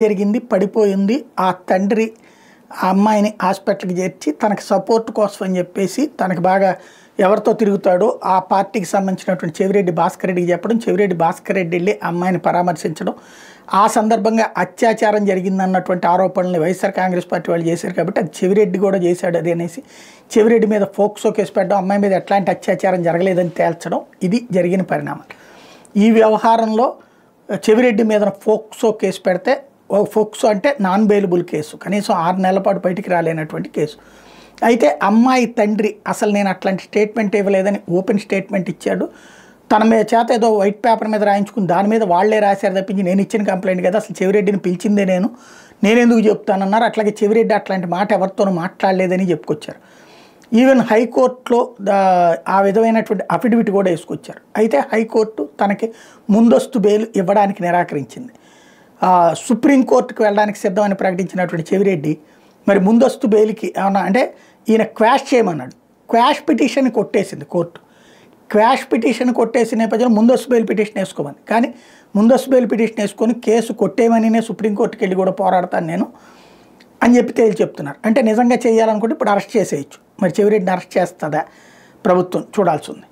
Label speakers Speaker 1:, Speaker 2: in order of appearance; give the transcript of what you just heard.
Speaker 1: జరిగింది, పడిపోయింది. ఆ తండ్రి ఆ అమ్మాయిని హాస్పిటల్‌కి చేర్చి తనకి సపోర్ట్ కోసం అని చెప్పేసి తనకి బాగా ఎవరితో తిరుగుతాడో ఆ పార్టీకి సంబంధించినటువంటి చెవిరెడ్డి భాస్కర్ రెడ్డికి చెప్పడం, చెవిరెడ్డి భాస్కర్ రెడ్డి వెళ్ళి ఆ అమ్మాయిని పరామర్శించడం. ఆ సందర్భంగా అత్యాచారం జరిగిందన్నటువంటి ఆరోపణల్ని వైఎస్ఆర్ కాంగ్రెస్ పార్టీ వాళ్ళు చేశారు కాబట్టి అది చెవిరెడ్డి కూడా చేశాడు అది అనేసి చెవిరెడ్డి మీద ఫోక్సో కేసు పెట్టడం, అమ్మాయి మీద ఎట్లాంటి అత్యాచారం జరగలేదని తేల్చడం ఇది జరిగిన పరిణామాలు. ఈ వ్యవహారంలో చెవిరెడ్డి మీద ఫోక్సో కేసు పెడితే ఫోక్సో అంటే నాన్ బెయిలబుల్ కేసు, కనీసం 6 నెలల పాటు బయటికి రాలేనటువంటి కేసు. అయితే అమ్మాయి తండ్రి అసలు నేను అట్లాంటి స్టేట్మెంట్ ఇవ్వలేదని ఓపెన్ స్టేట్మెంట్ ఇచ్చాడు. తన మీద చేత ఏదో వైట్ పేపర్ మీద రాయించుకుని దాని మీద వాళ్లే రాశారు తప్పించి నేను ఇచ్చిన కంప్లైంట్ కదా, అసలు చెవిరెడ్డిని పిలిచిందే నేనెందుకు చెప్తానన్నారు. అట్లాగే చెవిరెడ్డి అట్లాంటి మాట ఎవరితోనూ మాట్లాడలేదని చెప్పుకొచ్చారు. ఈవెన్ హైకోర్టులో ఆ విధమైనటువంటి అఫిడవిట్ కూడా వేసుకొచ్చారు. అయితే హైకోర్టు తనకి ముందస్తు బెయిల్ ఇవ్వడానికి నిరాకరించింది. సుప్రీంకోర్టుకు వెళ్ళడానికి సిద్ధమని ప్రకటించినటువంటి చెవిరెడ్డి మరి ముందస్తు బెయిల్కి ఏమన్నా అంటే ఈయన క్వాష్ చేయమన్నాడు. క్వాష్ పిటిషన్ కొట్టేసింది కోర్టు. క్వాష్ పిటిషన్ కొట్టేసిన నేపథ్యంలో ముందస్తు బెయిల్ పిటిషన్ వేసుకోమని, కానీ ముందస్తు బెయిల్ పిటిషన్ వేసుకొని కేసు కొట్టేయమని సుప్రీంకోర్టుకి వెళ్ళి కూడా పోరాడతాను నేను అని చెప్పి తేల్చి చెప్తున్నారు. అంటే నిజంగా చేయాలనుకుంటే ఇప్పుడు అరెస్ట్ చేసేయచ్చు. మరి చెవిరెడ్డిని అరెస్ట్ చేస్తుందా ప్రభుత్వం చూడాల్సి ఉంది.